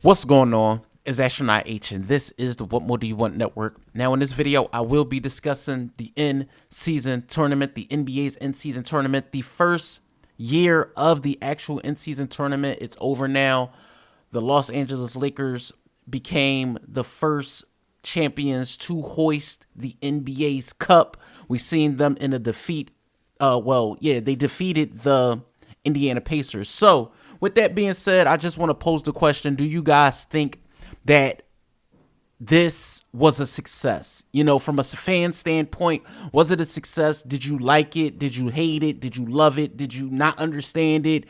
What's going on? It's Astronaut H, and this is the What More Do You Want Network. Now, in this video, I will be discussing the in-season tournament, the NBA's in-season tournament, the first year of the actual in-season tournament. It's over now. The Los Angeles Lakers became the first champions to hoist the NBA's cup. We've seen them in a defeat. They defeated the Indiana Pacers. So, with that being said, I just want to pose the question, do you guys think that this was a success? You know, from a fan standpoint, was it a success? Did you like it? Did you hate it? Did you love it? Did you not understand it?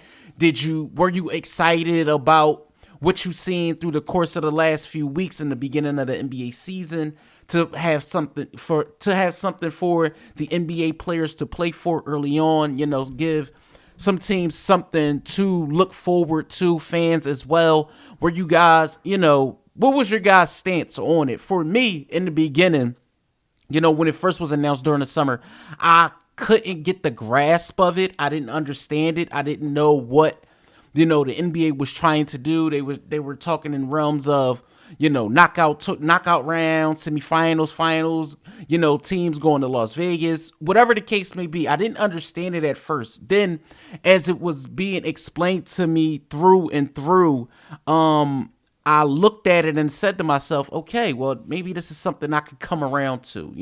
Were you excited about what you've seen through the course of the last few weeks in the beginning of the NBA season to have something for the NBA players to play for early on, you know, give some teams something to look forward to, fans as well? Were you guys, what was your guys' stance on it? For me, in the beginning, when it first was announced during the summer, I couldn't get the grasp of it. I didn't understand it. I didn't know what, the NBA was trying to do. They were talking in realms of, knockout round, semifinals, finals, teams going to Las Vegas, whatever the case may be. I didn't understand it at first. Then, as it was being explained to me through and through, I looked at it and said to myself, okay, well, maybe this is something I could come around to.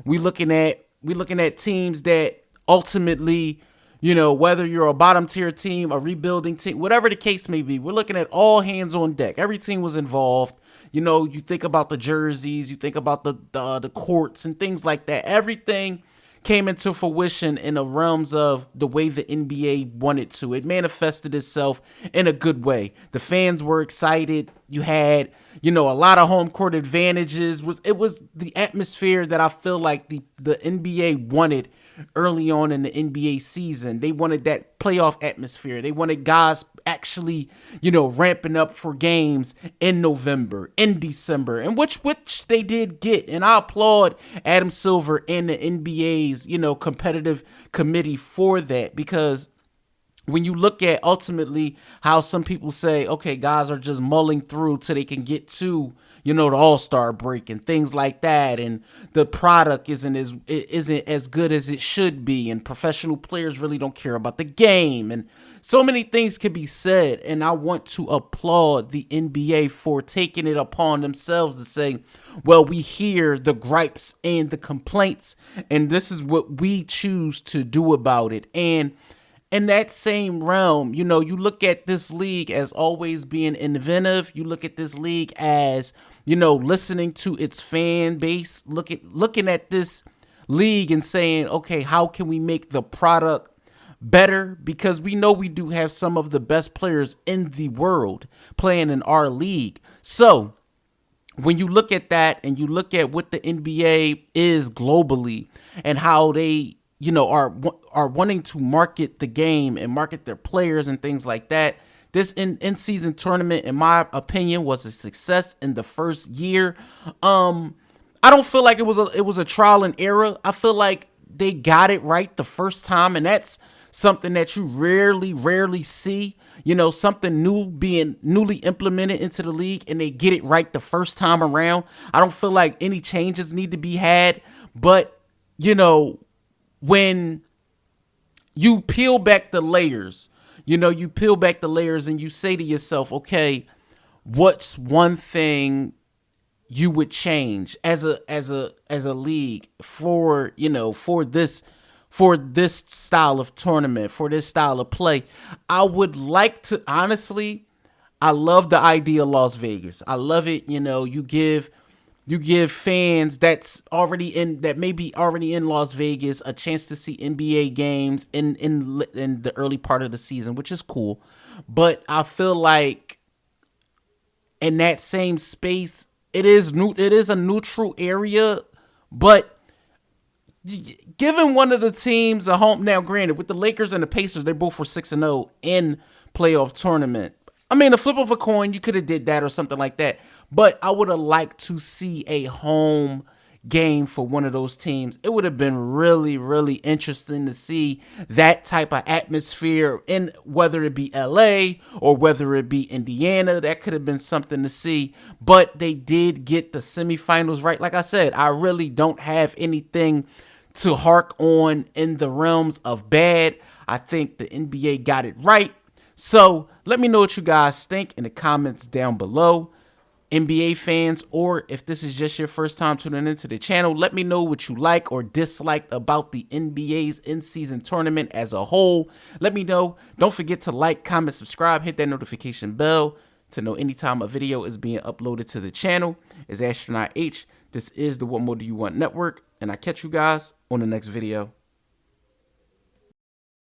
We looking at teams that ultimately, whether you're a bottom tier team, a rebuilding team, whatever the case may be, we're looking at all hands on deck. Every team was involved. You think about the jerseys, you think about the courts and things like that. Everything came into fruition in the realms of the way the NBA wanted to. It manifested itself in a good way. The fans were excited. You had, a lot of home court advantages. It was the atmosphere that I feel like the NBA wanted early on in the NBA season. They wanted that playoff atmosphere. They wanted guys actually, ramping up for games in November, in December, and which they did get. And I applaud Adam Silver and the NBA's, competitive committee for that, because when you look at ultimately how some people say, okay, guys are just mulling through till they can get to, the All-Star break and things like that, and the product isn't as good as it should be, and professional players really don't care about the game, and so many things can be said. And I want to applaud the NBA for taking it upon themselves to say, well, we hear the gripes and the complaints, and this is what we choose to do about it. And in that same realm, you look at this league as always being inventive. You look at this league as, listening to its fan base, looking at this league and saying, okay, how can we make the product better? Because we know we do have some of the best players in the world playing in our league. So when you look at that and you look at what the NBA is globally and how they are wanting to market the game and market their players and things like that, this in-season tournament, in my opinion, was a success in the first year. I don't feel like it was a trial and error. I feel like they got it right the first time, and that's something that you rarely see. Something new being newly implemented into the league, and they get it right the first time around. I don't feel like any changes need to be had, but when you peel back the layers, and you say to yourself, okay, what's one thing you would change as a league for this style of tournament, for this style of play? I would like to, honestly, I love the idea of Las Vegas. I love it. You give fans that may be already in Las Vegas a chance to see NBA games in the early part of the season, which is cool. But I feel like in that same space, it is a neutral area, but giving one of the teams a home. Now, granted, with the Lakers and the Pacers, they both were 6-0 in playoff tournament. I mean, a flip of a coin, you could have did that or something like that. But I would have liked to see a home game for one of those teams. It would have been really, really interesting to see that type of atmosphere in whether it be LA or whether it be Indiana. That could have been something to see, but they did get the semifinals right. Like I said, I really don't have anything to hark on in the realms of bad. I think the NBA got it right. So let me know what you guys think in the comments down below. NBA fans, or if this is just your first time tuning into the channel, let me know what you like or disliked about the NBA's in-season tournament as a whole. Let me know. Don't forget to like, comment, subscribe, hit that notification bell to know anytime a video is being uploaded to the channel. It's Astronaut H. This is the What More Do You Want Network, and I catch you guys on the next video.